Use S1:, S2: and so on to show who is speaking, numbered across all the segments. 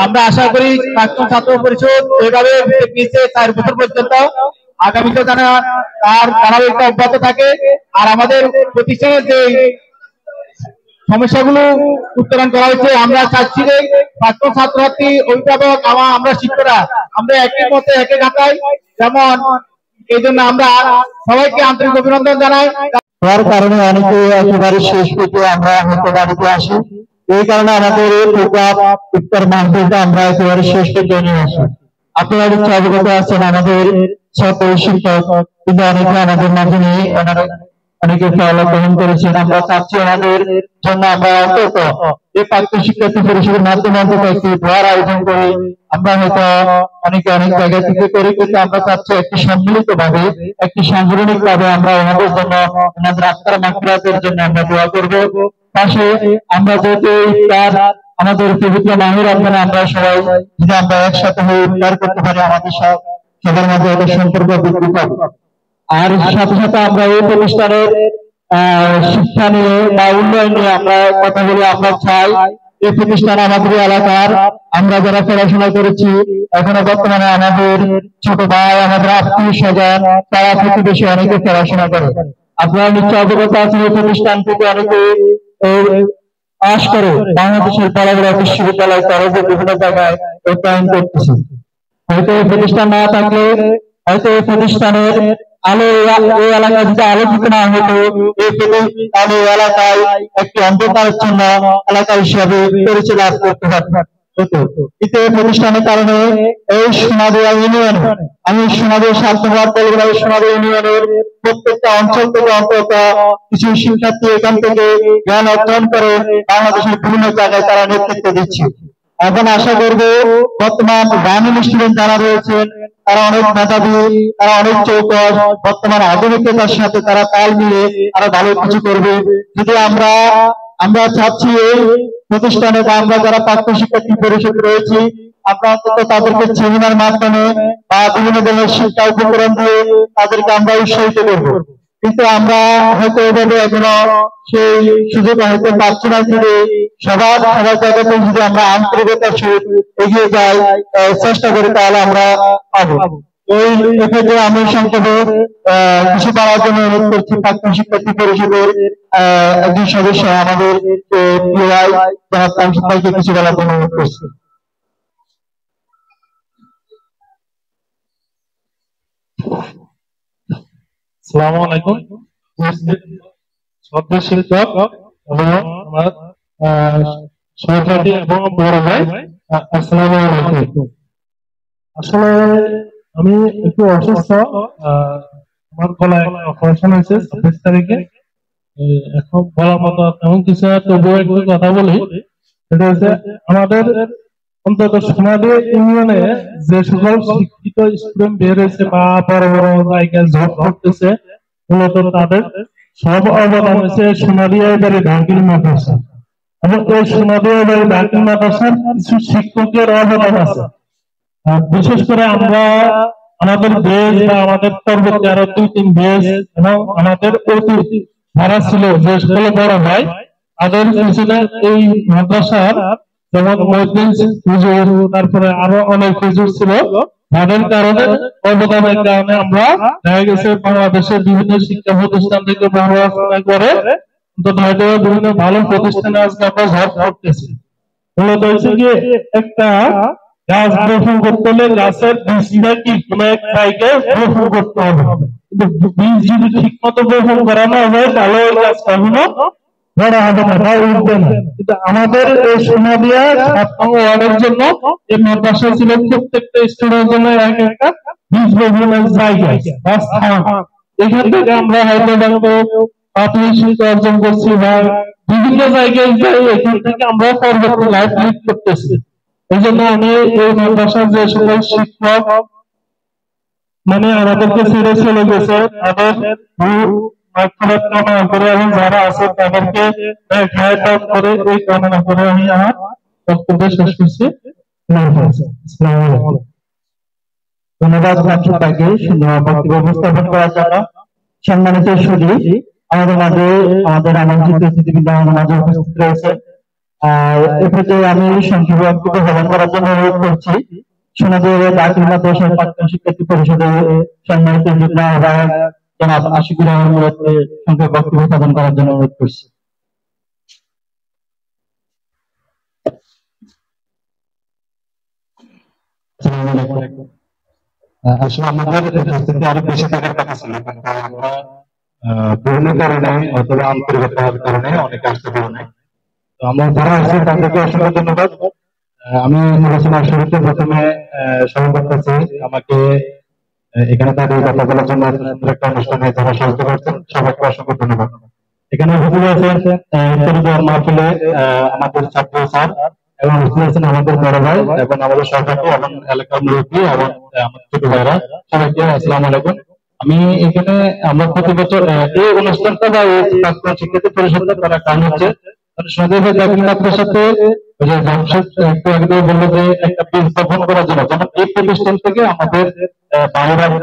S1: আমরা আশা করি প্রাক্তন ছাত্র পরিষদ এইভাবে পিছিয়ে 4 বছর পর্যন্ত আগামীতে যেন তার ধারাবাহিকতা অব্যাহত থাকে। আর আমাদের প্রতিষ্ঠানের যে সমস্যাগুলো উত্তরণ করা হয়েছে, আমরা চাচ্ছি যে প্রাক্তন ছাত্রছাত্রী, অভিভাবক, আমরা শিক্ষকরা আমরা একই মতে একে খাতায়, যেমন এই জন্য আমরা সবাইকে আন্তরিক অভিনন্দন জানাই।
S2: তার কারণে অনেকে একেবারে শেষ থেকে আমরা হয়তো বাড়িতে আসি, এই কারণে আমাদের উত্তর মাহফিলটা আমরা একেবারে শেষ পর্যন্ত নিয়ে আসি। আপনারা নিশ্চয় অবগত আছেন, আমাদের ছাত্র শিক্ষক কিন্তু অনেকে আমাদের মাঝে নেই, অনেকে ফলো গ্রহণ করেছেন। আমরা চাচ্ছি আমাদের জন্য আমরা অন্তত এই প্রাক্তন শিক্ষার্থী পরিষদের মাধ্যমে অন্তত একটি দোয়ার আয়োজন করি। আমরা হয়তো অনেকে অনেক জায়গা থেকে করি, কিন্তু আমরা চাচ্ছি একটি সম্মিলিত ভাবে, একটি সাংগঠনিক ভাবে আমরা ওনাদের জন্য, ওনাদের আত্মার মাগফিরাতের জন্য আমরা দোয়া করব। পাশে আমরা যেহেতু ইফতার আমাদের পবিত্র মাহে রমজানে আমরা সবাই যদি আমরা একসাথে হয়ে ইফতার করতে পারি, আমাদের সবার মাঝে একটা সম্পর্ক বৃদ্ধি পাবে। আর সাথে সাথে আমরা এই প্রতিষ্ঠানের শিক্ষা নিয়ে বা উন্নয়ন নিয়ে আমরা কথা বলি। আমরা চাই এই প্রতিষ্ঠান আমাদের এলাকার, আমরা যারা পড়াশোনা করেছি এখনো বর্তমানে আমাদের ছোট ভাই, আমাদের আত্মীয় স্বজন, তারা প্রতিবেশী অনেকে পড়াশোনা করে। আপনারা নিশ্চয় অবগত আছেন এই প্রতিষ্ঠান থেকে অনেকে পাশ করে বাংলাদেশের বড় বড় বিশ্ববিদ্যালয়, কলেজে বিভিন্ন জায়গায় অধ্যয়ন করতেছে। হয়তো এই প্রতিষ্ঠান না থাকলে হয়তো এই প্রতিষ্ঠানের আলো এই এলাকায় যদি আলোচিত না হতো, এই এলাকায় একটি অন্ধকারচ্ছন্ন এলাকা হিসাবে পরিচয় লাভ করতে হতো। কিন্তু এই প্রতিষ্ঠানের কারণে এই সোনাদিয়া ইউনিয়ন, আমি সোনাদিয়া স্বার্থবাদ বলবো, এই সোনাদিয়া ইউনিয়নের প্রত্যেকটা অঞ্চল থেকে অন্তত কিছু শিক্ষার্থী এখান থেকে জ্ঞান অর্জন করে বাংলাদেশের বিভিন্ন জায়গায় তারা নেতৃত্ব দিচ্ছে। এখন আশা করবো বর্তমান গ্রামীণ স্টুডেন্ট যারা রয়েছেন তারা অনেক মেধাবী, তারা অনেক চৌকস, বর্তমান আধুনিকতার সাথে তারা তাল মিলে আরো ভালো কিছু করবে। যদি আমরা চাচ্ছি এই প্রতিষ্ঠানে বা আমরা যারা প্রাক্তন শিক্ষার্থী পরিষদ রয়েছি, আমরা অন্তত তাদেরকে সেমিনার মাধ্যমে বা বিভিন্ন ধরনের শিক্ষা উপকরণ দিয়ে তাদেরকে আমরা উৎসাহিত করবো। কিন্তু আমরা হয়তো এভাবে এখনো সেই সুযোগ হয়তো পাচ্ছি না। যদি সবার জায়গাতে যদি আমরা আন্তরিকতার সহিত এগিয়ে যাই, চেষ্টা করি, তাহলে আমরা পাবো। এই ক্ষেত্রে আমি সংক্ষেপে কিছু করার জন্য অনুরোধ করছি প্রাক্তন শিক্ষার্থী পরিষদের একজন সদস্য আমাদের ভাইকে কিছু বলার জন্য অনুরোধ করছি।
S3: আসসালামু আলাইকুম। শ্রদ্ধা শিক্ষক এবং আমার সহপাঠী এবং বড় ভাই, আসসালামু আলাইকুম। আসলে আমি একটু অসুস্থ, আমার গলায় অপারেশন হয়েছে 26 তারিখে। এখন বলার মতো এমন কিছু না, তবুও একটু কথা বলি। সেটা হচ্ছে আমাদের অন্তত সোনাদিয়া ইউনিয়নে যে সকল শিক্ষিত স্টুডেন্ট বের হয়েছে বা বড় বড় জায়গায় জব করতেছে, মূলত তাদের সব অবদান হচ্ছে সোনাদিয়া বাড়ি ঢাকির মাদ্রাসা। এবং এই সোনাদিয়া বাড়ি ঢাকির মাদ্রাসার কিছু শিক্ষকের অবদান আছে। বিশেষ করে আমরা আমাদের দেশ বা আমাদের পরবর্তী আরো 2-3 দেশ এবং আমাদের অতীত যারা ছিল যে সকল বড় ভাই, তাদের পিছনে এই মাদ্রাসার যেমন হুজুর, তারপরে আরো অনেক হুজুর ছিল, তাদের কারণে অবদানের কারণে আমরা দেখা গেছে বাংলাদেশের বিভিন্ন শিক্ষা প্রতিষ্ঠান থেকে পড়াশোনা করে হয়তো বিভিন্ন ভালো প্রতিষ্ঠানে আজকে আমরা জব করতেছি। মূলত হচ্ছে গিয়ে একটা গাছ রোপণ করতে হলে গাছের বীজটা কি কোনো এক জায়গায় রোপণ করতে হবে, কিন্তু বীজ যদি ঠিক মতো রোপণ করা না হয় তাহলে ওই গাছ কখনো বড় হবে না বা উঠবে না। কিন্তু আমাদের এই সোনাদিয়া 7 নং ওয়ার্ডের জন্য এই মাদ্রাসা ছিল প্রত্যেকটা স্টুডেন্টের জন্য এক একটা বীজ রোপণের জায়গা বা স্থান। এখান থেকে আমরা হয়তো প্রাথমিক শিক্ষা অর্জন করছি বা বিভিন্ন জায়গায় যাই, এখান থেকে আমরা পরবর্তী লাইফ লিড করতেছি। এই জন্য আমি এই মাদ্রাসার যে সকল শিক্ষক মানে আমাদেরকে ছেড়ে চলে গেছে তাদের কামনা করে এবং যারা আছে তাদেরকে করে এই কামনা করে আমি আমার বক্তব্য শেষ করছি।
S2: ধন্যবাদ তাকে সুন্দর বক্তব্য উপস্থাপন করার জন্য। সম্মানিত সুধী, আমাদের মাঝে আমাদের আমন্ত্রিত অতিথিবৃন্দ আমাদের মাঝে উপস্থিত রয়েছে। এক্ষেত্রে আমি সংক্ষেপে বক্তব্য প্রদান করার জন্য অনুরোধ করছি সোনাদের দাখিল মাদ্রাসা প্রাক্তন শিক্ষার্থী পরিষদের সম্মানিত যুগ্ম আহ্বায়ক জনাব আশিকুর রহমান মুরাদকে সংক্ষেপে বক্তব্য প্রদান করার জন্য অনুরোধ করছি।
S3: আসলে আমাদের উপস্থিতি আরো বেশি থাকার কথা ছিল, কিন্তু আমরা বিভিন্ন কারণে অথবা আন্তরিকতার কারণে অনেকে আসতে পারে নাই। তো আমরা যারা আছি তাদেরকে অসংখ্য ধন্যবাদ। আমি আলোচনার শুরুতে প্রথমে স্মরণ করতেছি আমাকে এখানে দাঁড়িয়ে কথা বলার জন্য এত সুন্দর একটা অনুষ্ঠানে যারা সহযোগিতা করছেন সবাইকে অসংখ্য ধন্যবাদ। এখানে উপস্থিত আছেন মাহফিলে আমাদের ছাত্র স্যার এবং উপস্থিত আছেন আমাদের বড় ভাই এবং আমাদের সহপাঠী এবং এলাকার মুরব্বী এবং আমাদের ছোট ভাইরা, সবাইকে আসসালামু আলাইকুম। আমি এখানে আমরা প্রতি বছর এই অনুষ্ঠানটা বা এই প্রাক্তন শিক্ষার্থী পরিষদটা করার কারণ হচ্ছে সন্দেহের দাখিল মাদ্রাসাতে যে জামশেদ একটু আগে বললো যে একটা বীজ বপন করার জন্য, যেমন এই প্রতিষ্ঠান থেকে আমাদের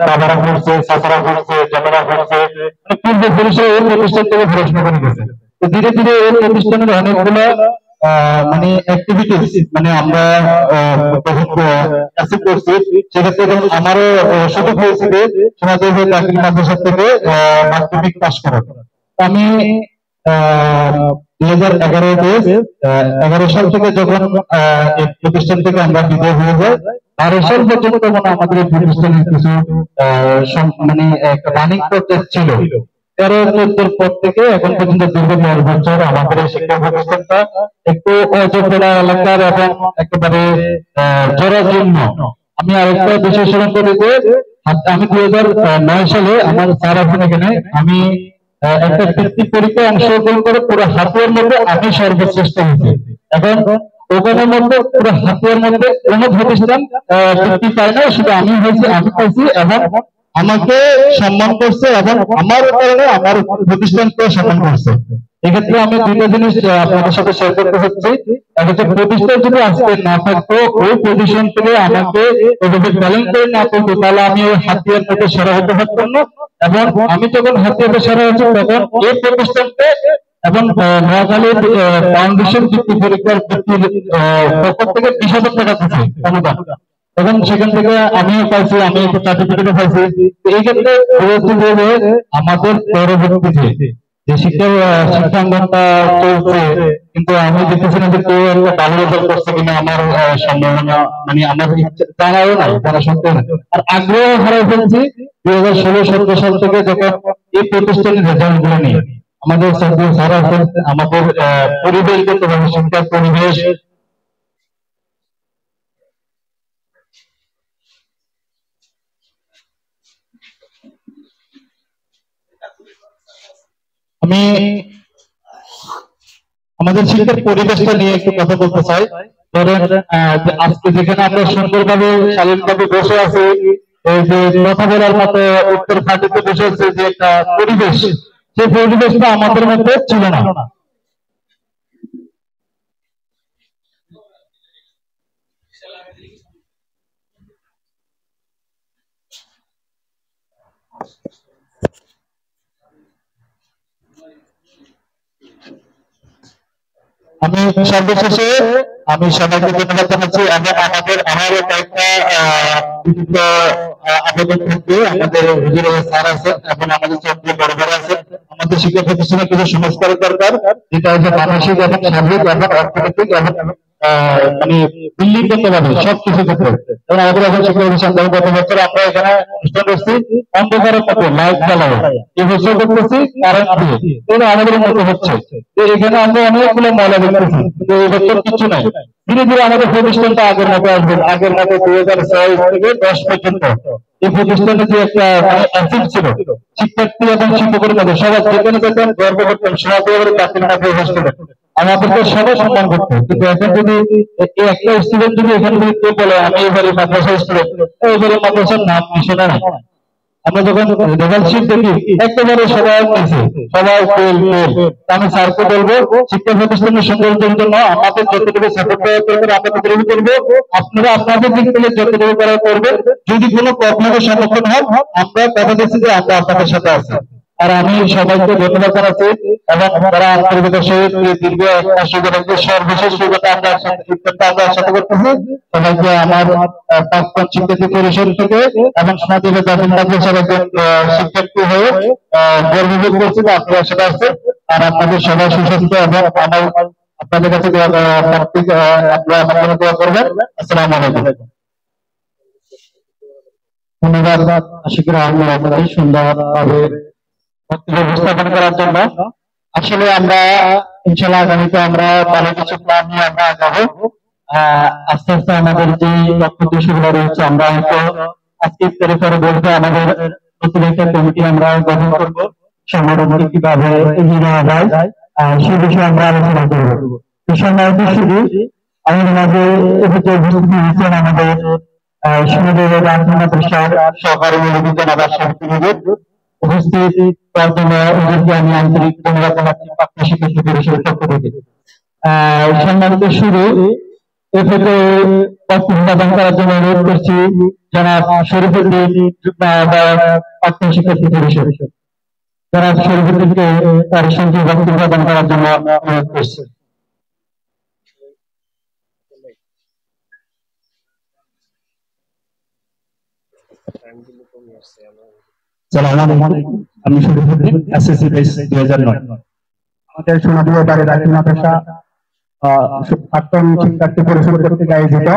S3: বাবারা করছে, চাচারা করছে, জমারা করছে, মানে পূর্ব পুরুষে এই প্রতিষ্ঠান থেকে পড়াশোনা করে গেছে। তো ধীরে ধীরে এই প্রতিষ্ঠানের অনেকগুলো মানে অ্যাক্টিভিটিস মানে আমরা অ্যাসিভ করছি। সেক্ষেত্রে আমারও সুযোগ হয়েছিল সমাজের দাখিল মাদ্রাসা থেকে মাধ্যমিক পাস করার। আমি 2011 সাল থেকে যখন এই প্রতিষ্ঠান থেকে আমরা বিদায় হয়ে যাই, 12 সাল পর্যন্ত আমাদের এই প্রতিষ্ঠানের কিছু মানে একটা রানিং প্রসেস ছিল। 13-14 পর থেকে এখন পর্যন্ত দীর্ঘ 10 বছর আমাদের এই শিক্ষা প্রতিষ্ঠানটা একটু অযোগ্যতা এলাকার এবং একেবারে জরাজীর্ণ। আমি আরেকটা বিষয় স্মরণ করি যে আমি 2009 সালে আমার স্যার আছেন এখানে, আমি একটা বৃত্তি পরীক্ষায় অংশগ্রহণ করে পুরো হাতিয়ার মধ্যে আমি সর্বশ্রেষ্ঠ হয়েছি। এখন ওখানের মধ্যে পুরো হাতিয়ার মধ্যে কোনো প্রতিষ্ঠান বৃত্তি পায় না, শুধু আমি হয়েছি, আমি পাইছি এবং আমাকে সম্মান করছে এবং আমার কারণে আমার প্রতিষ্ঠানকে সম্মান করছে। এক্ষেত্রে আমি দুইটা জিনিস আপনাদের সাথে শেয়ার করতে চাচ্ছি। একটা হচ্ছে প্রতিষ্ঠান যদি আজকে না থাকতো, ওই পজিশন থেকে আমাকে ওইভাবে ট্যালেন্ট করে না করতো, তাহলে আমি ওই হাতিয়ার মধ্যে সেরা হতে পারতাম না। এবং আমি যখন হাতিয়ারে সেরা হচ্ছি তখন এই প্রতিষ্ঠানকে এবং নোয়াখালীর ফাউন্ডেশন বৃত্তি পরীক্ষার পক্ষ থেকে 20,000 টাকা দিচ্ছে অনুদান। তখন সেখান থেকে আমিও পাইছি, আমি একটা সার্টিফিকেটও পাইছি। এই ক্ষেত্রে আমাদের পরবর্তীতে যে শিক্ষাঙ্গনটা চলছে, কিন্তু আমি দেখতেছি না যে কেউ একটা ভালো রেজাল্ট করছে কিনা আমার সম্ভাবনা, মানে আমার জানাও নাই, জানা সত্ত্বেও না। আর আগ্রহ হারাই ফেলছি 2016-17 সাল থেকে যখন এই প্রতিষ্ঠানের রেজাল্ট গুলো নিয়ে আমাদের সারা আমাদের পরিবেশগত ভাবে শিক্ষার পরিবেশ আমি আমাদের শিক্ষার পরিবেশটা নিয়ে একটু কথা বলতে চাই। ধরেন আজকে যেখানে আমরা সুন্দরভাবে শালীনভাবে বসে আছি, এই যে কথা বলার মতো উত্তর ফাটিতে বসে আছে যে একটা পরিবেশ, সেই পরিবেশটা আমাদের মধ্যে ছিল না। আমি সর্বশেষে আমি সবাইকে ধন্যবাদ জানাচ্ছি এবং আমারও কয়েকটা আবেদন থাকবে। আমাদের হুজুর স্যার আছেন এবং আমাদের ছাত্র বড় বড় আছেন। আমাদের শিক্ষা প্রতিষ্ঠানে কিছু সংস্কারের দরকার, যেটা হচ্ছে মানসিক এবং সার্বিক এবং অর্থনৈতিক এবং মানে বিল্ডিংগত ভাবে সবকিছু ক্ষেত্রে। এবং আমাদের এখন শিক্ষা প্রতিষ্ঠান গত বছর আমরা এখানে অনুষ্ঠান করছি অন্ধকারের মতো লাইট জ্বালাবো, এই বছর করতেছি কারেন্ট দিয়ে, এটা আমাদের মতো হচ্ছে। এখানে আমরা অনেকগুলো ময়লা দেখতেছি, কিন্তু এই বছর কিছু নাই। ধীরে ধীরে আমাদের প্রতিষ্ঠানটা আগের মতো আসবে, আগের মতো 2006 থেকে 10 পর্যন্ত এই প্রতিষ্ঠানে যে একটা অ্যাসিড ছিল শিক্ষার্থী এবং শিক্ষকের মধ্যে সবাই যেখানে যেতেন গর্ব করতেন, সবাই দাখিল মাদ্রাসা হোস্টেলে আমাদেরকে সবাই সম্মান করতো। কিন্তু এখন যদি একটা স্টুডেন্ট যদি এখানে যদি কেউ বলে আমি এবারে মাদ্রাসা স্টুডেন্ট, এবারে মাদ্রাসার নাম মিশনে না। আমরা যখন রেজাল্ট শিট দেখি একেবারে সবাই নিচে, সবাই ফেল ফেল। আমি স্যারকে বলবো শিক্ষা প্রতিষ্ঠানের সৌন্দর্যের জন্য আমাদের যতটুকু সাপোর্ট করার দরকার আমরা ততটুকু করবো, আপনারা আপনাদের দিক থেকে যতটুকু করার করবেন। যদি কোনো প্রবলেমের সম্মুখীন হন আমরা কথা দিচ্ছি যে আমরা আপনাদের সাথে আছি।
S2: আর আমি সবাইকে ধন্যবাদ জানাচ্ছি এবং তারা আন্তরিকতার সহিত দীর্ঘ সর্বশেষ আমরা সাথে করতেছি। সবাইকে আমার প্রাক্তন শিক্ষার্থী পরিষদ থেকে এবং সমাজের জাতীয় মাদ্রাসার একজন শিক্ষার্থী হয়ে গর্ববোধ করছি যে আপনারা সেটা আসছে। আর আপনাদের সবাই সুস্বাস্থ্য এবং আমার আপনাদের কাছে আপনারা আমার জন্য দোয়া করবেন। আসসালামু আলাইকুম। ধন্যবাদ আশিকুর আহমেদ আপনাদের সুন্দরভাবে বক্তব্য উপস্থাপন করার জন্য। আসলে আমরা ইনশাআল্লাহ আগামীতে আমরা ভালো কিছু প্ল্যান নিয়ে আমরা আগাবো। আস্তে আস্তে আমাদের যে লক্ষ্য উদ্দেশ্যগুলো রয়েছে আমরা হয়তো আজকে ইফতারের পরে বলতে আমাদের নতুন একটা কমিটি আমরা গঠন করবো, সংগঠনকে কিভাবে এগিয়ে নেওয়া যায় সে বিষয়ে আমরা আলোচনা করবো। এই সময় শুধু আমাদের মাঝে উপস্থিত হয়েছেন আমাদের সমাজের মাদ্রাসার সহকারী মুরব্বী জনাব আশরাফ উপস্থিত করার জন্য ওদেরকে আমি আন্তরিক ধন্যবাদ জানাচ্ছি প্রাক্তন শিক্ষার্থী পরিষদের পক্ষ থেকে। সম্মানিত শুরু এক্ষেত্রে বক্তব্য প্রদান করার জন্য অনুরোধ করছি জনাব শরীফুদ্দিন প্রাক্তন শিক্ষার্থী পরিষদ। জনাব শরীফুদ্দিনকে তার সঙ্গে বক্তব্য প্রদান করার জন্য অনুরোধ করছি।
S3: আমি শরীফুদ্দিন, এসএসসি ব্যাচ 2009। আমাদের সোনাদিয়া বাড়ি দাখিল মাদ্রাসা প্রাক্তন শিক্ষার্থী পরিষদ কর্তৃক আয়োজিত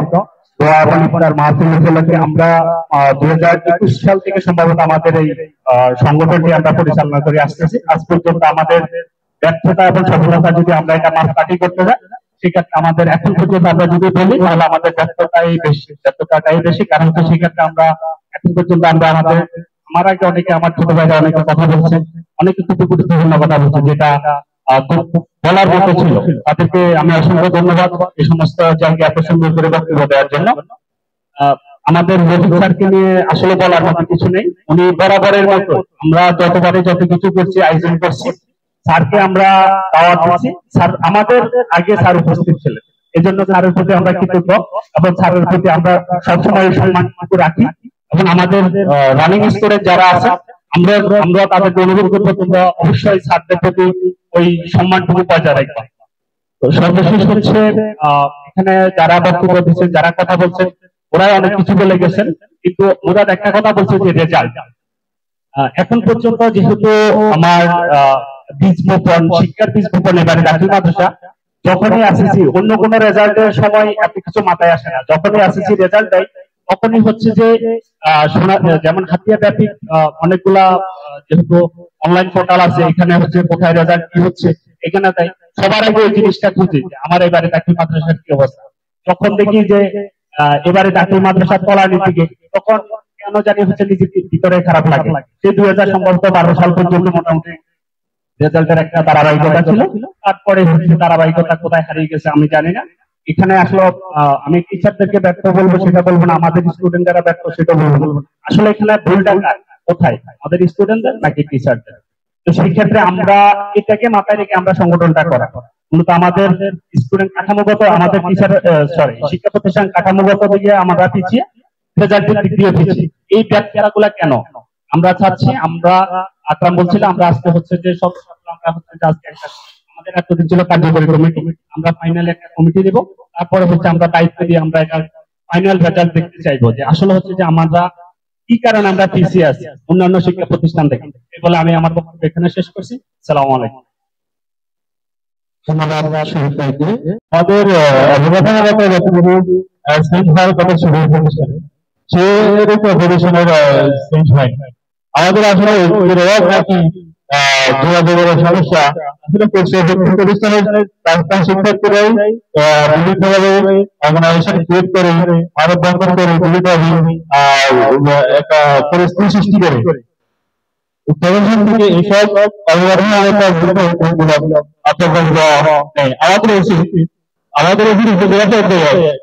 S3: দোয়া এবং ইফতার মাহফিল উপলক্ষে আমরা 2021 সাল থেকে সম্ভবত আমাদের এই সংগঠনটি আমরা পরিচালনা করে আসতেছি। আজ পর্যন্ত আমাদের ব্যর্থতা এবং সফলতা যদি আমরা এটা মাপকাঠি করতে যাই, সেক্ষেত্রে আমাদের এখন পর্যন্ত আমরা যদি বলি তাহলে আমাদের ব্যর্থতাটাই বেশি। কারণ হচ্ছে সেক্ষেত্রে আমরা এখন পর্যন্ত আমরা আমার আগে অনেকে আমার ছোট ভাইরা অনেকে কথা বলছে, অনেকে খুব গুরুত্বপূর্ণ কথা বলছে যেটা বলার মতো ছিল। তাদেরকে আমি অসংখ্য ধন্যবাদ এই সমস্ত জায়গায় এত সুন্দর করে বক্তব্য দেওয়ার জন্য। আমাদের রফিক স্যারকে নিয়ে আসলে বলার মতো কিছু নেই, উনি বরাবরের মতো আমরা যতবারে যত কিছু করছি আয়োজন করছি স্যারকে আমরা দাওয়াত দিচ্ছি। স্যার আমাদের আগে স্যার উপস্থিত ছিলেন, এই জন্য স্যারের প্রতি আমরা কৃতজ্ঞ এবং স্যারের প্রতি আমরা সবসময় সম্মানটুকু রাখি। এবং আমাদের রানিং স্টুডেন্ট যারা আছে আমরা তাদেরকে অনুরোধ করবো তোমরা অবশ্যই স্যারদের প্রতি ওই সম্মানটুকু বজায় রাখবা। তো সর্বশেষ হচ্ছে এখানে যারা বক্তব্য দিচ্ছেন, যারা কথা বলছেন, ওরা অনেক কিছু বলে গেছেন, কিন্তু ওরা একটা কথা বলছে যে রেজাল্ট। এখন পর্যন্ত যেহেতু আমার বীজ বপন শিক্ষার বীজ বপন এবারে দাখিল মাদ্রাসা, যখনই আসেছি অন্য কোনো রেজাল্টের সময় এত কিছু মাথায় আসে না, যখনই আসেছি রেজাল্ট দেয় তখনই হচ্ছে যে যেমন হাতিয়া ব্যাপী অনেকগুলা যেহেতু অনলাইন পোর্টাল আছে, এখানে হচ্ছে কোথায় রেজাল্ট কি হচ্ছে এখানে তাই সবার আগে ওই জিনিসটা খুঁজি যে আমার এবারে দাখিল মাদ্রাসার কি অবস্থা। যখন দেখি যে এবারে দাখিল মাদ্রাসার তলানির দিকে, তখন কেন জানি হচ্ছে নিজের ভিতরে খারাপ লাগে। সেই 2012 সাল পর্যন্ত মোটামুটি রেজাল্টের একটা ধারাবাহিকতা ছিল, তারপরে হচ্ছে ধারাবাহিকতা কোথায় হারিয়ে গেছে আমি জানি না। এখানে আসলে আমি টিচারদেরকে ব্যর্থ বলবো সেটা বলবো না, আমাদের স্টুডেন্ট যারা ব্যর্থ সেটা বলবো না। আসলে এখানে ভুলটা কোথায়, আমাদের স্টুডেন্টদের নাকি টিচারদের? তো সেই ক্ষেত্রে আমরা এটাকে মাথায় রেখে আমরা সংগঠনটা করা, মূলত আমাদের স্টুডেন্ট কাঠামোগত, আমাদের টিচার শিক্ষা প্রতিষ্ঠান কাঠামোগত দিকে আমরা পিছিয়ে, রেজাল্টের দিক দিয়ে পিছিয়ে। এই ব্যর্থতাগুলা কেন আমরা চাচ্ছি, আমরা আকরাম বলছিলাম আমরা আজকে হচ্ছে যে সব আমরা হচ্ছে যে আজকে একটা আমাদের এতদিন ছিল কার্যকরী কমিটি, আমরা ফাইনাল একটা কমিটি দেব, তারপরে হচ্ছে আমরা দায়িত্ব দিয়ে আমরা এটা ফাইনাল রেজাল্ট দেখতে চাইবো যে আসলে হচ্ছে যে আমরা কি কারণে আমরা পিছিয়ে আছি অন্যান্য শিক্ষা প্রতিষ্ঠান থেকে। এই বলে আমি আমার বক্তব্য এখানে শেষ করছি। আসসালামু আলাইকুম।
S2: ধন্যবাদ শরীফ ভাইকে। আমাদের অভিভাবক আমাদের আসলে নাকি যোগাযোগের সমস্যা আসলে প্রতিষ্ঠানের শিক্ষার্থীরাই বিভিন্নভাবে অর্গানাইজেশন ক্রিয়েট করে মানববন্ধন করে বিভিন্ন একটা পরিস্থিতি সৃষ্টি করে টেলিভিশন থেকে এইসব আমাদের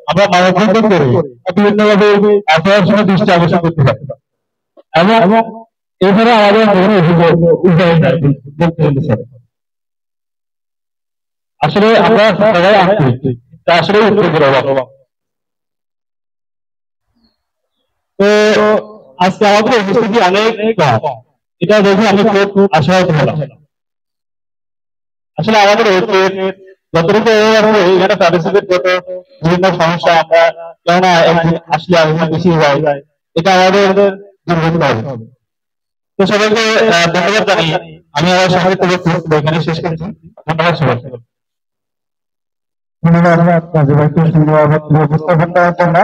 S2: আমরা মানববন্ধন করে বিভিন্নভাবে আপনার দৃষ্টি আকর্ষণ করতে পারি এবং এছাড়া আমাদের আসলে আমরা সবাই আসলে উত্তর করে তো আজকে আমাদের উপস্থিতি অনেক এটা দেখে আমি খুব আশাহত হলাম। আসলে আমাদের যতটুকু এখানে পার্টিসিপেট করতে বিভিন্ন সমস্যা আমরা কেননা একদিন আসলে আলোচনা বেশি যায়, এটা আমাদের দুর্ঘটনা হবে। তো সবাইকে ধন্যবাদ জানিয়ে আমি আমার সংক্ষিপ্ত বক্তব্য এখানে শেষ করছি। ধন্যবাদ সবাইকে।
S3: ধন্যবাদ রাজু ভাইকে সুন্দর উপস্থাপন করার জন্য।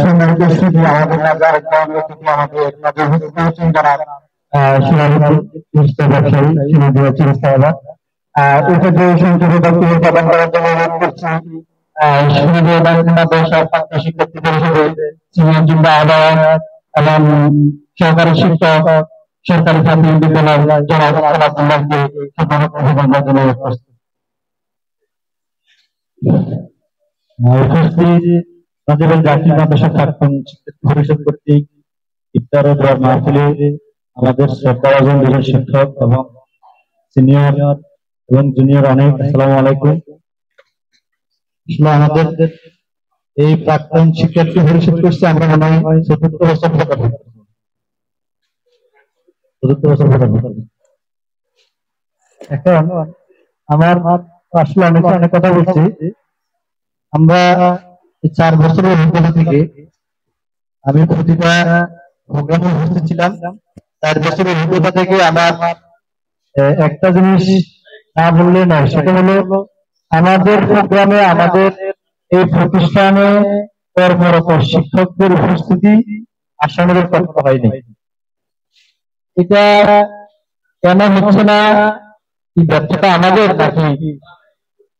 S3: সম্মানিত সুধী, আমাদের মাঝে আরেকজন অতিথি আমাদের মাঝে উপস্থিত হয়েছেন যারা সভাপতি ব্যবসায়ী চিকিৎসা। এক্ষেত্রে সংক্ষেপে বক্তব্য প্রদান করার জন্য অনুরোধ করছি শিক্ষার্থী পরিষদের সিনিয়র জিম্বা আহ্বায়ক এবং সহকারী শিক্ষক সরকারি প্রাথমিক বিদ্যালয় জনাব আব্দুল্লাহকে সম্মানিত জন্য অনুরোধ করছি। উপস্থিত রাজীবের জাতীয় মাদ্রাসা প্রাক্তন শিক্ষার্থী পরিষদ কর্তৃক ইফতার ও দোয়া মাহফিলে আমাদের শ্রদ্ধাভাজন দুজন শিক্ষক এবং সিনিয়র এবং জুনিয়র অনেক আসসালামু আলাইকুম। আসলে আমাদের এই প্রাক্তন শিক্ষার্থী পরিষদ করছে আমরা মনে হয় চতুর্থ বছর এখন আমার আসলে অনেক কথা বলছি। আমরা 4 বছরের অভিজ্ঞতা থেকে আমি প্রতিটা প্রোগ্রামে উপস্থিত ছিলাম। 4 বছরের অভিজ্ঞতা থেকে আমার একটা জিনিস না বললে নয়, সেটা হলো আমাদের প্রোগ্রামে আমাদের এই প্রতিষ্ঠানে কর্মরত শিক্ষকদের উপস্থিতি আশানুরূপ করা হয়নি। এটা কেন হচ্ছে না, কি ব্যর্থতা আমাদের নাকি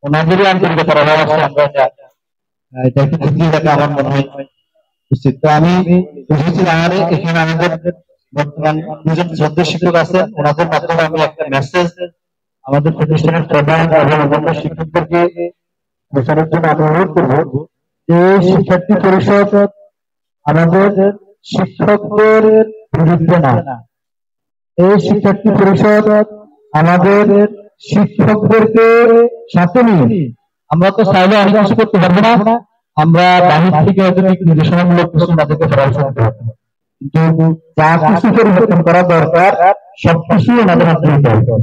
S3: ওনাদেরই আন্তরিকতার অভাব আছে? আমরা এটা একটু খুঁটিয়ে দেখা আমার মনে হয় উচিত। তো আমি বুঝেছি এখানে আমাদের বর্তমান দুজন শ্রদ্ধা শিক্ষক আছেন, ওনাদের মাধ্যমে আমি একটা মেসেজ আমাদের প্রতিষ্ঠানের প্রধান এবং অন্যান্য শিক্ষকদেরকে প্রচারের জন্য আমি অনুরোধ করব যে শিক্ষার্থী পরিষদ আমাদের শিক্ষকদের বিরুদ্ধে না, এই শিক্ষার্থী পরিষদ আমাদের শিক্ষকদেরকে সাথে নিয়ে আমরা তো চাইলে অনেক কিছু করতে পারবো না, আমরা বাহির থেকে নির্দেশনামূলক কিছু তাদেরকে পরামর্শ দিতে পারবো, কিন্তু যা কিছু পরিবর্তন করা দরকার সবকিছু ওনাদের হাতে নিতে হবে।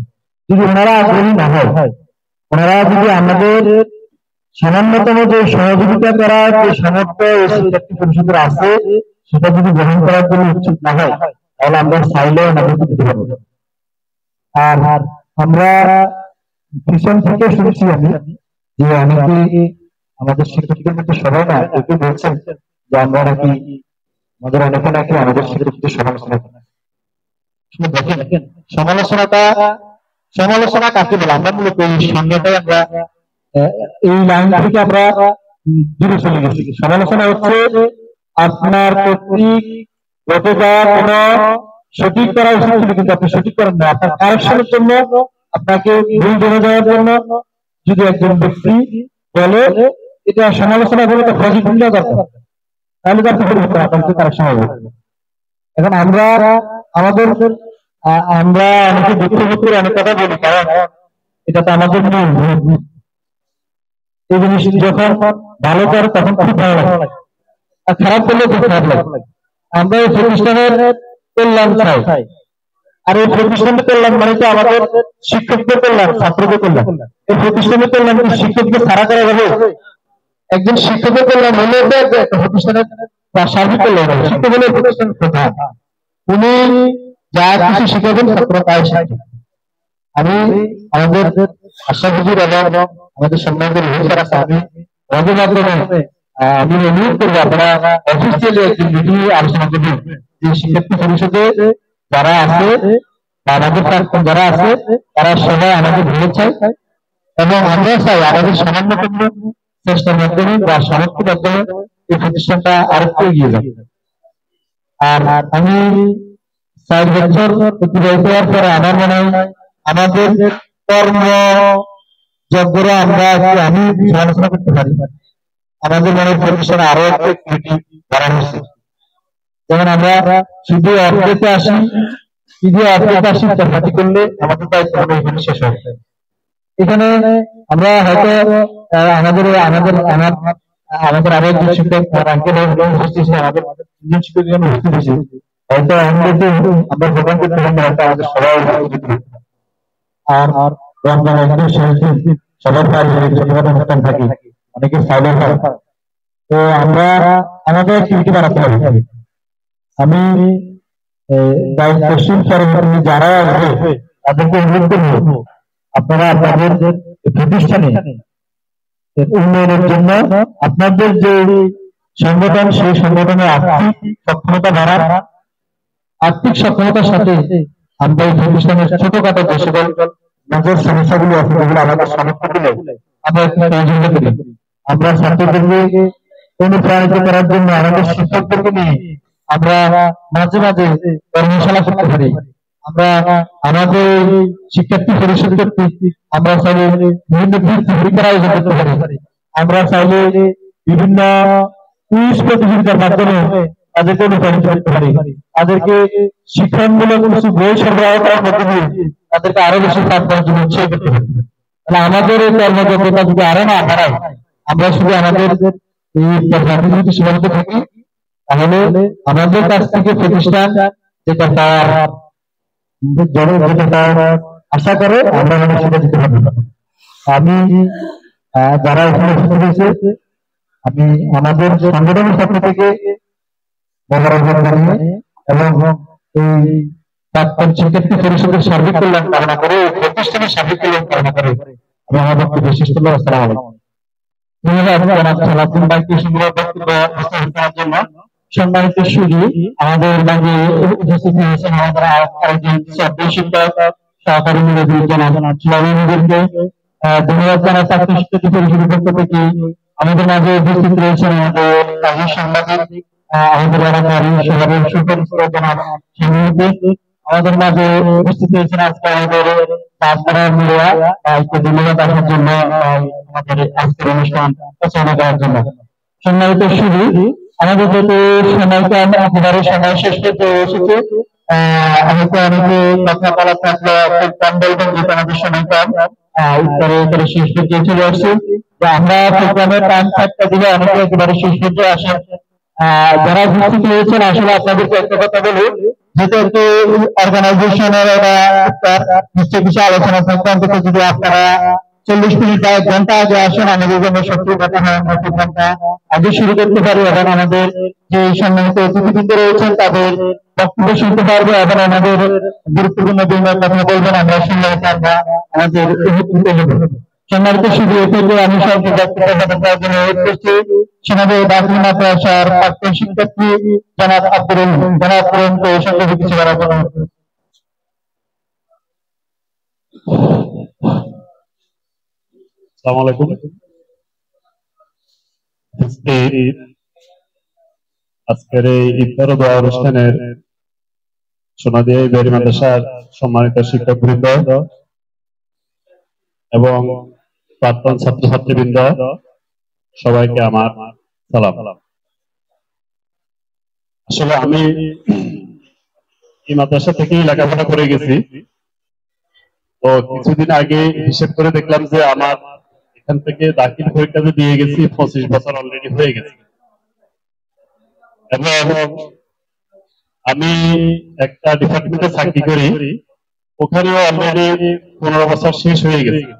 S3: যদি ওনারা আগ্রহী না হয়, ওনারা যদি আমাদের সামান্যতম যে সহযোগিতা করার যে সামর্থ্য এই শিক্ষার্থী পরিষদের আছে সেটা যদি গ্রহণ করার জন্য উচিত না হয়, তাহলে আমরা চাইলেও ওনাদেরকে দিতে পারবো। আর আমরা পিছন থেকে শুনছি আমি যে অনেকে আমাদের শিক্ষকদের মধ্যে সবাই না একে বলছেন যে আমরা নাকি আমাদের অনেকে নাকি আমাদের শিক্ষকদের সমালোচনা করেন। দেখেন সমালোচনা কাকে বলে? আমরা মূলত এই সংজ্ঞাটাই আমরা এই লাইন থেকে আমরা দূরে চলে গেছি। সমালোচনা হচ্ছে আপনার কর্তৃক গতটা কোন সঠিক করা উচিত ছিল কিন্তু আপনি সঠিক করেন না, আপনার কারেকশনের জন্য আপনাকে ভুল ধরে যাওয়ার জন্য যদি একজন ব্যক্তি বলে এটা সমালোচনা বলে এটা পজিটিভ না দরকার, তাহলে তো আপনি পরিবর্তন আপনাকে কারেকশন হবে। এখন আমরা অনেকে ব্যক্তিগত করে অনেক কথা বলি, কারণ এটা তো আমাদের নিয়ম। এই জিনিস যখন ভালো করে তখন খুব ভালো লাগে, আর খারাপ করলে খুব খারাপ লাগে। আমরা এই প্রতিষ্ঠানের কল্যাণ চাই, আর এই প্রতিষ্ঠানের কল্যাণ মানে তো আমাদের শিক্ষকদের কল্যাণ, ছাত্রদের কল্যাণ। এই প্রতিষ্ঠানের কল্যাণ কি শিক্ষকদের ছাড়া করা যাবে? একজন শিক্ষকের কল্যাণ হলে একটা প্রতিষ্ঠানের সার্বিক কল্যাণ হবে। শিক্ষক হলে প্রতিষ্ঠানের প্রধান, উনি যা কিছু শিখাবেন ছাত্র তাই শিখবে। আমি আমাদের আশাপুজির এবং আমাদের সম্মানিত রোহিতার আছে, আমি ওদের মাধ্যমে আমি অনুরোধ করবো আপনারা অফিসিয়ালি একদিন মিটিং আলোচনা করবেন যে শিক্ষার্থী পরিষদে যারা আছে আমাদের প্রাক্তন যারা আছে তারা সবাই আমাদের ভুলে চাই, এবং আমরা চাই আমাদের সামান্যতম চেষ্টার মাধ্যমে বা সামর্থ্যের মাধ্যমে এই প্রতিষ্ঠানটা আরেকটু এগিয়ে যাবে। আর আমি 4 বছর অতিবাহিত হওয়ার পরে আমার মনে হয় আমাদের কর্ম যোগ্যরা আমি সমালোচনা করতে পারি, আমাদের মনে প্রতিষ্ঠানে আরো একটু বাড়ানো উচিত। যেমন আমরা শুধু অর্ধেকে আসি চাকরি করলে আমাদের দায়িত্ব হবে এখানে শেষ হবে। এখানে আমরা হয়তো আমাদের আরো একজন শিক্ষক আমাদের শিক্ষক
S2: হয়তো আমাদের আমরা ভোগান করতে পারি না, আমাদের সবাই আর রমজান একদিন সবার পারিবারিক ছোটখাটো অনুষ্ঠান থাকে, অনেকে সাইলেন্ট হয়। তো আমরা আমাদের অ্যাক্টিভিটি বানাতে হবে। আমি দায়িত্বশীল কর্মচারী যারা আসবে তাদেরকে অনুরোধ করবো, আপনারা আপনাদের প্রতিষ্ঠানে উন্নয়নের জন্য আপনাদের যে সংগঠন, সেই সংগঠনের আর্থিক সক্ষমতা বাড়ার, আর্থিক সক্ষমতার সাথে আমরা এই প্রতিষ্ঠানের ছোটখাটো যে সকল নজর সমস্যাগুলো আছে, যেগুলো আমাদের সমস্যা দিলে আমরা একটু সহযোগিতা করি। আমরা ছাত্রদেরকে অনুপ্রাণিত করার জন্য আমাদের শিক্ষকদেরকে নিয়ে আমরা মাঝে মাঝে কর্মশালা করতে পারি। আমরা আমাদের শিক্ষার্থী পরিষদ কর্তৃক আমরা চাইলে বিভিন্ন পরীক্ষার আয়োজন করতে পারি। আমরা চাইলে বিভিন্ন কুইজ প্রতিযোগিতার মাধ্যমে তাদেরকে অনুপ্রাণিত করতে পারি। তাদেরকে শিক্ষণমূলক কিছু বই সরবরাহ করার মাধ্যমে তাদেরকে আরো বেশি কাজ করার জন্য উৎসাহ করতে পারি। তাহলে আমাদের এই কর্মযোগ্যতা যদি আরো না বাড়ায়, আমরা শুধু আমাদের এই কর্মযোগ্যতা সীমাবদ্ধ থাকি, তাহলে আমাদের কাছ থেকে প্রতিষ্ঠান যেটা পাওয়ার আশা করে আমরা মানে সেটা দিতে পারবো না। আমি যারা এখানে উপস্থিত হয়েছে, আমি আমাদের সংগঠনের পক্ষ থেকে মোবারকবাদ জানিয়ে এবং এই প্রাক্তন শিক্ষার্থী পরিষদের সার্বিক কল্যাণ কামনা করে, প্রতিষ্ঠানের সার্বিক কল্যাণ কামনা করে আমি আমার বক্তব্য শেষ করলাম। আসসালামু আলাইকুম। ধন্যবাদ জনাব সালাউদ্দিন ভাইকে সুন্দর বক্তব্য উপস্থাপন করার জন্য। সম্মানিত সুধী, আমাদের মাঝে উপস্থিত হয়েছেন আমাদের আরেকজন ছাত্র শিক্ষক সহকারী মুরব্বী জনাব সুলাইমানদেরকে ধন্যবাদ জানাই। ছাত্র শিক্ষার্থী পরিষদের পক্ষ থেকে আমাদের মাঝে উপস্থিত রয়েছেন আমাদের কাজী সাংবাদিক, আমাদের এলাকার শহরের সুপরিচিত জনাব সাংবাদিক, আমাদের মাঝে উপস্থিত হয়েছেন আজকে আমাদের রাজপাড়ার মিডিয়া, একটু ধন্যবাদ আসার জন্য, আমাদের আজকের অনুষ্ঠান প্রচারণা করার জন্য। সম্মানিত সুধী, আমাদের যেহেতু সময়টা একেবারে সময় শেষ করতে এসেছে, হয়তো অনেকে কথা বলা থাকলে খুব কম বলবেন, যেহেতু আমাদের সময় কম, উত্তরে শেষ পর্যায়ে চলে আসছে। তো আমরা প্রোগ্রামের টাইম 7টা দিলে অনেকে একেবারে শেষ পর্যায়ে আসেন। যারা উপস্থিত হয়েছেন, আসলে আপনাদেরকে একটা কথা বলি, যেহেতু একটি অর্গানাইজেশনের নিশ্চয় কিছু আলোচনা থাকবে, অন্তত যদি আপনারা 40 মিনিট বা 1 ঘন্টা আগে আসেন, আমাদের জন্য সবচেয়ে কথা হয়, আমরা 2 ঘন্টা আগে শুরু করতে পারি এবং আমাদের যে সম্মানিত অতিথিবৃন্দ রয়েছেন তাদের বক্তব্য শুনতে পারবো এবং আমাদের গুরুত্বপূর্ণ বিষয়ে কথা বলবেন, আমরা শুনলে আমরা আমাদের উপকৃত হব। সম্মানিত শুধু থেকে আমি সবকে বক্তব্য দেওয়ার জন্য অনুরোধ করছি সেনাদের দাখিল মাদ্রাসার প্রাক্তন শিক্ষার্থী জনাব আব্দুর রহিমকে এই সঙ্গে কিছু করার জন্য।
S3: আসসালামু আলাইকুম। আজকের এই ইফতার ও দোয়া অনুষ্ঠানের সোনাদিয়া ইব্রাহিম মাদ্রাসার সম্মানিত শিক্ষকবৃন্দ এবং প্রাক্তন ছাত্রছাত্রীবৃন্দ, সবাইকে আমার সালাম। আসলে আমি এই মাদ্রাসা থেকেই লেখাপড়া করে গেছি। তো কিছুদিন আগে হিসেব করে দেখলাম যে আমার এখান থেকে দাখিল পরীক্ষাতে দিয়ে গেছি 25 বছর অলরেডি হয়ে গেছে, এবং আমি একটা ডিপার্টমেন্টে চাকরি করি, ওখানেও অলরেডি 15 বছর শেষ হয়ে গেছে।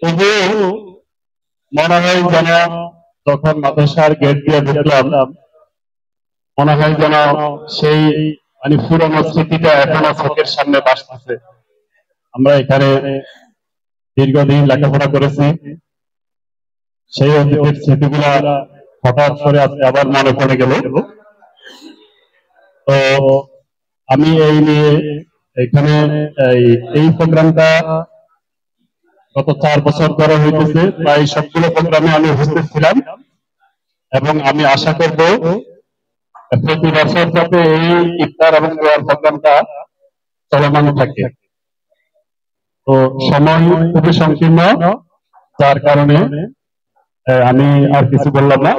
S3: তবুও মনে হয় যেন যখন মাদ্রাসার গেট দিয়ে ঢুকলাম, মনে হয় যেন সেই মানে পুরনো স্মৃতিটা এখনো চোখের সামনে ভাসতেছে। আমরা এখানে দীর্ঘদিন লেখাপড়া করেছি, সেই অতীতের স্মৃতিগুলা হঠাৎ করে আজকে আবার মনে পড়ে গেল। তো আমি এই নিয়ে এখানে এই প্রোগ্রামটা গত 4 বছর ধরে হইতেছে, প্রায় সবগুলো প্রোগ্রামে আমি উপস্থিত ছিলাম এবং আমি আশা করব প্রতি বছর যাতে এই ইফতার এবং দোয়ার প্রোগ্রামটা চলমান থাকে। তো সময় খুবই সংকীর্ণ, যার কারণে আমি আর কিছু বললাম না।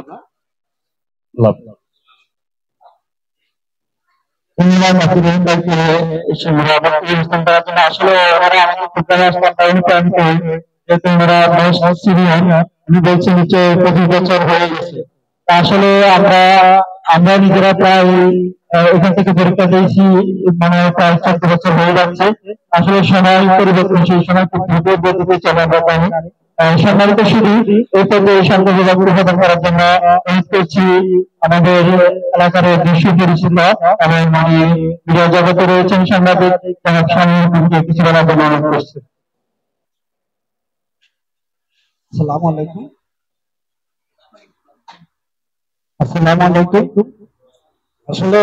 S2: আসলে আমরা আমরা নিজেরা প্রায় এখান থেকে পরীক্ষা দিয়েছি, মানে প্রায় 14 বছর হয়ে যাচ্ছে। আসলে সময় পরিবর্তনশীল, সময় খুব দ্রুত গতিতে চলে আমরা জানি। সম্মানিত শুধু এই পর্যায়ে সংযোগ প্রদান করার জন্য অনুরোধ করছি আমাদের এলাকার বিশ্ব পরিচিত এবং মিডিয়া জগতে রয়েছেন সাংবাদিক কিছু বলার জন্য অনুরোধ করছি।
S1: আসসালামু আলাইকুম। আসসালামু আলাইকুম। আসলে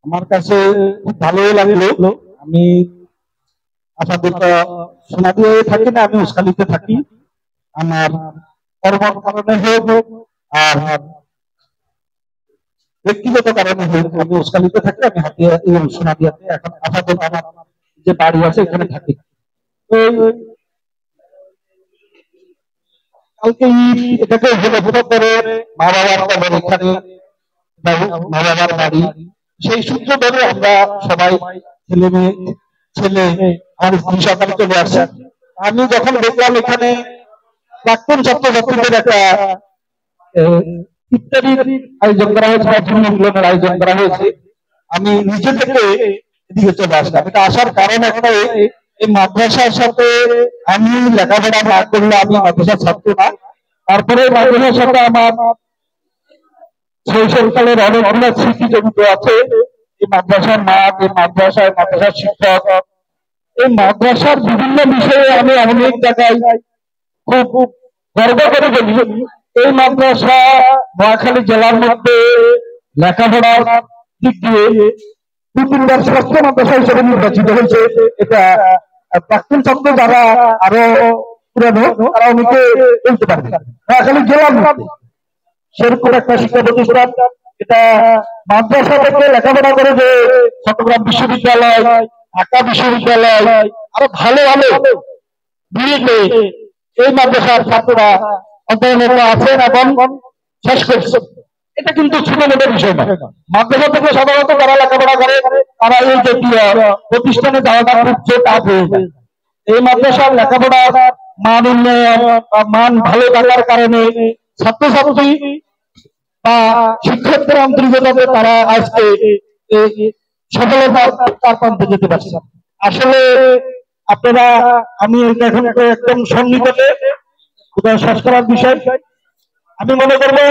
S1: আমার কাছে খুব ভালোই লাগলো। আমি আপাতত সোনাদিয়া থাকি না, আমি উস্কালিতে থাকি। আমার কর্মের কারণে হোক আর ব্যক্তিগত কারণে হোক আমি উস্কালিতে থাকি, আমি হাতিয়া সোনাদিয়াতে এখন আপাতত আমার যে বাড়ি আছে এখানে থাকি। তো কালকে এটাকে হলো করে মা বাবার কবর এখানে, মা বাবার বাড়ি, সেই সূত্র ধরে আমরা সবাই ছেলে আমার স্ত্রী সকালে চলে আসে। আমি যখন দেখলাম এখানে প্রাক্তন ছাত্রছাত্রীদের একটা ইত্যাদির আয়োজন করা হয়েছে, মিলনের আয়োজন করা হয়েছে, আমি নিজে থেকে এদিকে চলে আসলাম। এটা আসার কারণ একটা, এই মাদ্রাসার সাথে আমি লেখাপড়া না করলে আমি মাদ্রাসার ছাত্র না। তারপরে মাদ্রাসার সাথে আমার শৈশবকালের অনেকগুলো স্মৃতি জড়িত আছে। এই মাদ্রাসার মাঠ, এই মাদ্রাসার শিক্ষক, এই মাদ্রাসার বিভিন্ন বিষয়ে আমি অনেক জায়গায় খুব গর্ব করে বলি। এই মাদ্রাসা নোয়াখালী জেলার মধ্যে লেখাপড়ার দিক দিয়ে 2-3বার শ্রেষ্ঠ মাদ্রাসা হিসেবে নির্বাচিত হয়েছে। এটা প্রাক্তন ছাত্র যারা আরো পুরানো তারা অনেকে বলতে পারবে। নোয়াখালী জেলার মধ্যে সেরকম একটা শিক্ষা প্রতিষ্ঠান। এটা মাদ্রাসা থেকে লেখাপড়া করে যে চট্টগ্রাম বিশ্ববিদ্যালয়, ঢাকা বিশ্ববিদ্যালয় আরো ভালো ভালো বিএডে এই মাদ্রাসার ছাত্ররা অধ্যয়নরত আছেন এবং শেষ করছে। এটা কিন্তু ছোট মোটো বিষয় না। মাদ্রাসা থেকে সাধারণত যারা লেখাপড়া করে তারা এই জাতীয় প্রতিষ্ঠানে যাওয়াটা খুব টাফ হয়ে যায়। এই মাদ্রাসার লেখাপড়ার মান উন্নয়ন বা মান ভালো থাকার কারণে ছাত্রছাত্রী বা শিক্ষকদের আন্তরিকতাতে তারা আজকে সফলতার তার প্রান্তে যেতে পারছে। আসলে আপনারা, আমি এখন একদম সন্নিকটে শেষ করার বিষয়, আমি মনে করবো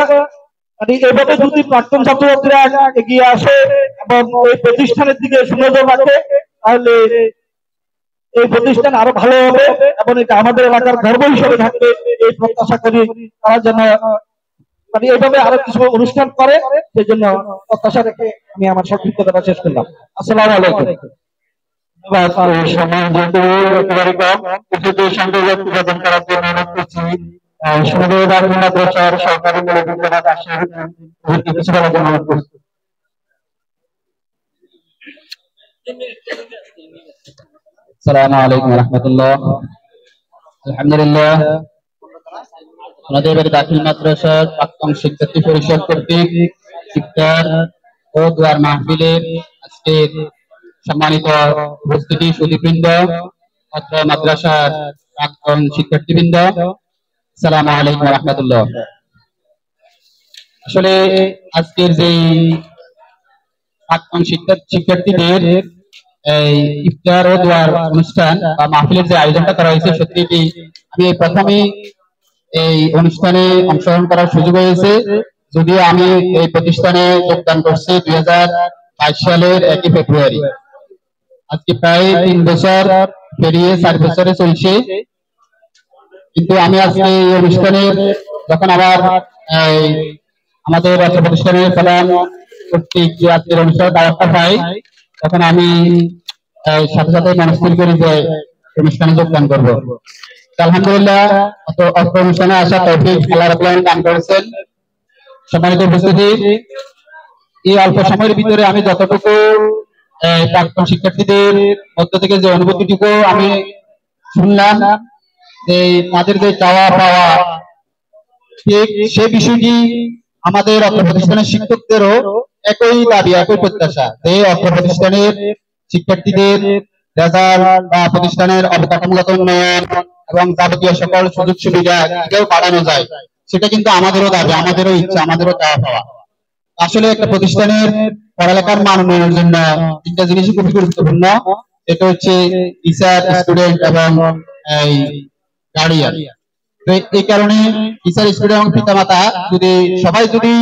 S1: এভাবে যদি প্রাক্তন ছাত্রছাত্রীরা এগিয়ে আসে এবং এই প্রতিষ্ঠানের দিকে সুনজর রাখে তাহলে এই প্রতিষ্ঠান আরো ভালো হবে এবং এটা আমাদের এলাকার গর্ব হিসেবে থাকবে। এই প্রত্যাশা করি তারা যেন এইভাবে আরো কিছু অনুষ্ঠান করে, সেই জন্য প্রত্যাশা রেখে আমি আমার সংক্ষিপ্ততা শেষ করলাম। আসসালামু আলাইকুম।
S4: আসসালামু আলাইকুম রহমতুল্লাহ। আলহামদুলিল্লাহ, আমাদের দাখিল মাদ্রাসার প্রাক্তন শিক্ষার্থী পরিষদ কর্তৃক ইফতার ও দোয়ার মাহফিলের আজকের সম্মানিত উপস্থিতি সুধীবৃন্দ, ছাত্র মাদ্রাসার প্রাক্তন শিক্ষার্থীবৃন্দ, আসসালামু আলাইকুম রহমতুল্লাহ। আসলে আজকের যে প্রাক্তন শিক্ষার্থীদের এই ইফতার ও দোয়ার অনুষ্ঠান বা মাহফিলের যে আয়োজনটা করা হয়েছে, সত্যি আমি প্রথমে এই অনুষ্ঠানে অংশগ্রহণ করার সুযোগ হয়েছে, যদিও আমি এই প্রতিষ্ঠানে যোগদান করছি 2022 সালের 1 ফেব্রুয়ারি। আজকে প্রায় 3 বছর পেরিয়ে 4 বছরে চলছে। কিন্তু আমি আজকে এই অনুষ্ঠানে যখন আবার আমাদের প্রতিষ্ঠানের প্রধান কর্তৃক যে আজকের অনুষ্ঠানে দাওয়াতটা পাই, তখন আমি সাথে সাথে মনস্থির করি যে অনুষ্ঠানে যোগদান করবো। আলহামদুলিল্লাহ, অত্র অনুষ্ঠানে আসা তৌফিক আল্লাহ রাব্বুল আলামিন দান করেছেন। সম্মানিত উপস্থিতি, এই অল্প সময়ের ভিতরে আমি যতটুকু প্রাক্তন শিক্ষার্থীদের মধ্য থেকে যে অনুভূতিটুকু আমি শুনলাম, যে তাদের যে চাওয়া পাওয়া, ঠিক সে বিষয়টি আমাদের অত্র প্রতিষ্ঠানের শিক্ষকদেরও একই দাবি, একই প্রত্যাশা যে অত্র প্রতিষ্ঠানের শিক্ষার্থীদের রেজাল্ট বা প্রতিষ্ঠানের অবকাঠামোগত উন্নয়ন এবং যাবতীয় সকল সুযোগ সুবিধা কেউ বাড়ানো যায়, সেটা কিন্তু আমাদেরও দাবি, আমাদেরও ইচ্ছা, আমাদেরও চাওয়া পাওয়া। আসলে একটা প্রতিষ্ঠানের পড়ালেখার মান উন্নয়নের জন্য তিনটা জিনিসই খুবই গুরুত্বপূর্ণ। এটা হচ্ছে টিচার, স্টুডেন্ট এবং এই গার্ডিয়ান। তো এই কারণে টিচার, স্টুডেন্ট এবং পিতামাতা যদি সবাই যদি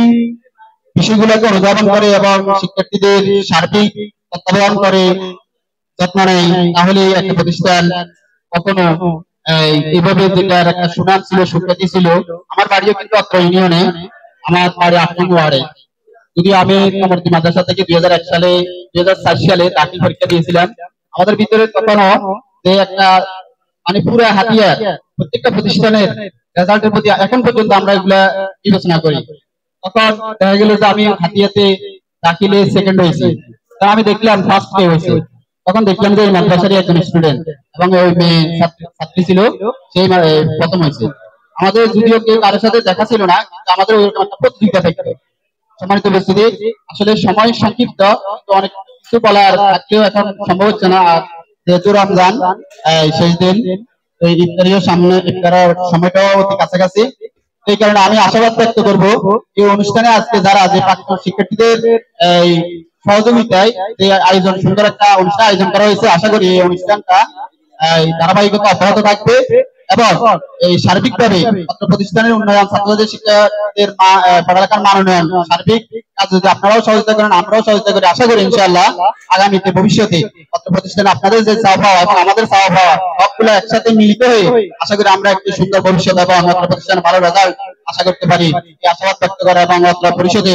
S4: বিষয়গুলোকে অনুধাবন করে এবং শিক্ষার্থীদের সার্বিক তত্ত্বাবধান করে, যত্ন নেয়, তাহলে একটা প্রতিষ্ঠান কখনো এইভাবে, যেটার একটা সুনাম ছিল, সুখ্যাতি ছিল। আমার বাড়িও কিন্তু অত্র ইউনিয়নে, আমার বাড়ি 8 নং ওয়ার্ডে। যদি আমি কমরতি মাদ্রাসা থেকে 2004 সালে দাখিল পরীক্ষা দিয়েছিলাম, আমাদের ভিতরে তখনও যে একটা মানে পুরো হাতিয়ার প্রত্যেকটা প্রতিষ্ঠানের রেজাল্টের প্রতি এখন পর্যন্ত আমরা এগুলা বিবেচনা করি। তখন দেখা গেল যে আমি হাতিয়াতে দাখিলে সেকেন্ড হয়েছি, তা আমি দেখলাম ফার্স্ট কে হয়েছে। তখন দেখলাম যে এই মাদ্রাসারই একজন স্টুডেন্ট এবং ওই মেয়ে ছাত্রী ছিল, সেই প্রথম হয়েছে। আমাদের যদিও কেউ কারোর সাথে দেখা ছিল না, কিন্তু আমাদের ওই একটা প্রতিযোগিতা থাকতো। সম্মানিত উপস্থিতি, আসলে সময় সংক্ষিপ্ত, তো অনেক কিছু বলার থাকলেও এখন সম্ভব হচ্ছে না। আর যেহেতু রমজান শেষ দিন, এই ইফতারিও সামনে, ইফতারের সময়টাও অতি কাছাকাছি, এই কারণে আমি আশাবাদ ব্যক্ত করব এই অনুষ্ঠানে আজকে যারা যে প্রাক্তন শিক্ষার্থীদের এই সহযোগিতায় যে আয়োজন, সুন্দর একটা অনুষ্ঠান আয়োজন করা হয়েছে, আশা করি এই অনুষ্ঠানটা ধারাবাহিকতা অব্যাহত থাকবে এবং এই সার্বিকভাবে ছাত্র প্রতিষ্ঠানের উন্নয়ন, ছাত্রদের শিক্ষার্থীদের পড়ালেখার মান উন্নয়ন, সার্বিক কাজ যদি আপনারাও সহযোগিতা করেন, আমরাও সহযোগিতা করি, আশা করি ইনশাআল্লাহ আগামীতে ভবিষ্যতে ছাত্র প্রতিষ্ঠানে আপনাদের যে চাওয়া পাওয়া এবং আমাদের চাওয়া পাওয়া সবগুলো একসাথে মিলিত হয়ে আশা করি আমরা একটি সুন্দর ভবিষ্যৎ এবং ছাত্র প্রতিষ্ঠানে ভালো রেজাল্ট আশা করতে পারি। এই আশাবাদ ব্যক্ত করা এবং পরিষদে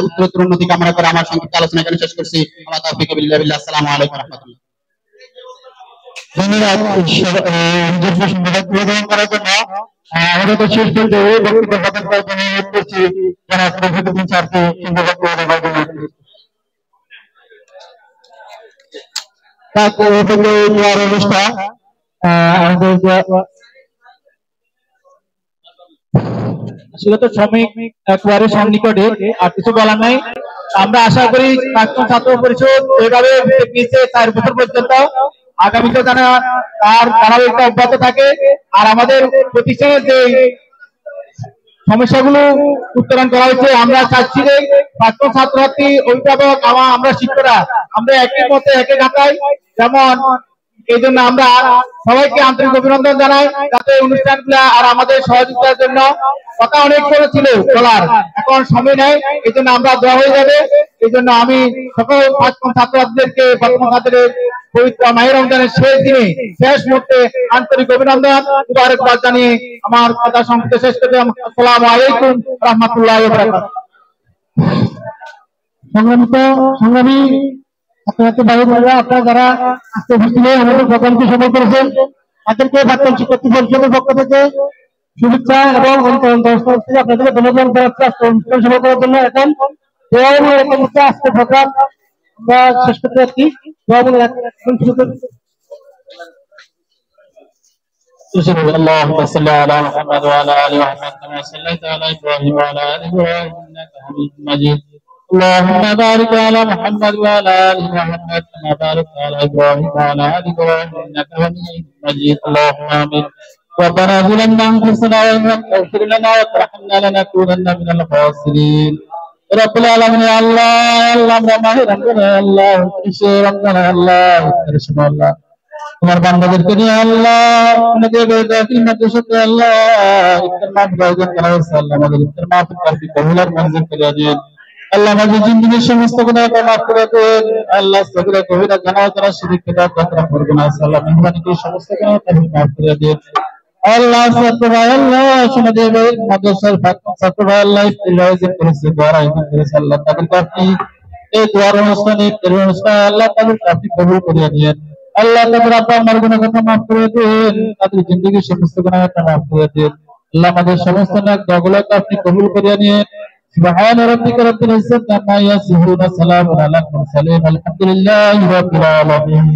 S4: উত্তরোত্তর উন্নতি কামনা করে আমার সংক্ষিপ্ত আলোচনা এখানে শেষ করছি। আমার তাওফিক বিল্লাহ। আসসালামু আলাইকুম ওয়া রাহমাতুল্লাহ।
S2: ধন্যবাদ প্রদান করার জন্য। আমাদের তো শেষ পর্যন্ত বক্তব্য প্রদান করার জন্য অনুরোধ করছি যারা প্রফেসর স্যারকে সুন্দর বক্তব্য দেওয়ার জন্য। অনুষ্ঠান
S1: আসলে তো শ্রমিক একবারে সন্নিকটে, আর কিছু বলার নাই। আমরা আশা করি প্রাক্তন ছাত্র পরিষদ এইভাবে নিচে 4 বছর পর্যন্ত আগামীতে যেন তার ধারাবাহিকতা অব্যাহত থাকে। আর আমাদের প্রতিষ্ঠানের যে সমস্যাগুলো উত্তরণ করা হয়েছে, আমরা চাচ্ছি যে প্রাক্তন ছাত্রছাত্রী, অভিভাবক, আমরা শিক্ষকরা আমরা একই মতে একে গাঁথাই। যেমন এই জন্য আমরা সবাইকে আন্তরিক অভিনন্দন জানাই, যাতে অনুষ্ঠানগুলা আর আমাদের সহযোগিতার জন্য কথা অনেক করে ছিল বলার, এখন সময় নেই, এই জন্য আমরা দেওয়া হয়ে যাবে। এই জন্য আমি সকল প্রাক্তন ছাত্রছাত্রীদেরকে বর্তমান ছাত্রদের পবিত্র মাহে রমজানের শেষ দিনে, শেষ মুহূর্তে আন্তরিক অভিনন্দন মুবারকবাদ জানিয়ে আমার কথা সংক্ষিপ্ত শেষ করতে। আসসালামু আলাইকুম ওয়া রাহমাতুল্লাহি ওয়া বারাকাতুহু।
S2: সংগ্রামী আপনারা যারা আজকে উপস্থিত হয়ে আমাদের প্রোগ্রামকে সফল করেছেন, তাদেরকে প্রাক্তন শিক্ষার্থী পরিষদের পক্ষ থেকে শুভেচ্ছা এবং আপনাদেরকে ধন্যবাদ জানাচ্ছি আজকে অনুষ্ঠান সফল করার জন্য। এখন আজকে প্রোগ্রাম আমরা শেষ করতে যাচ্ছি।
S3: اللهم صل على محمد وعلى ال محمد كما صليت على ابراهيم وعلى ال ابراهيم انك حميد مجيد. اللهم بارك على محمد وعلى ال محمد كما باركت على ابراهيم وعلى ال ابراهيم انك حميد مجيد. اللهم امين. ربنا ظلمنا انفسنا وان لم تغفر لنا وترحمنا لنكونن من الخاسرين. رب العالمين يا الله আমরা মাহে রমজান আল্লাহ রমজান আল্লাহ আল্লাহ তোমার বান্দাদেরকে নিয়ে আল্লাহ আমাদের বেদাতিল মাদ্রাসাতে আল্লাহ ইফতার মাহফিল আয়োজন করা হয়েছে। আল্লাহ আমাদের ইফতার মাহফিল কাফি কবুলার মঞ্জুর করে দিন। আল্লাহ আমাদের জিন্দেগীর সমস্ত গুনাহকে মাফ করে দিন। আল্লাহ সগীরা কবিরা গুনাহ করা শিরক বিদআত যারা করবে না, আল্লাহ মেহরবানি করে সমস্ত গুনাহকে মাফ করে দিন। আল্লাহ ছাত্র ভাই আল্লাহ আমাদের মাদ্রাসার ছাত্র ভাই আল্লাহ ইফতার আয়োজন করেছে, দোয়া আয়োজন করেছে, আল্লাহ তাদেরকে আপনি এই দোয়ার অনুষ্ঠানে আল্লাহ তাদেরকে আপনি কবুল করে দিন। আল্লাহ তাদের আব্বা আমার গুনাহ কথা মাফ করে দিন, তাদের জিন্দেগীর সমস্ত গুনাহ মাফ করে দিন। আল্লাহ আমাদের সমস্ত নেক দোয়াগুলোকে আপনি কবুল করে নিন। সুবহান রাব্বিকা রাব্বিল ইজ্জাতি আম্মা ইয়াসিফুন, সালামুন আলাল মুরসালিন, আলহামদুলিল্লাহি রাব্বিল আলামিন।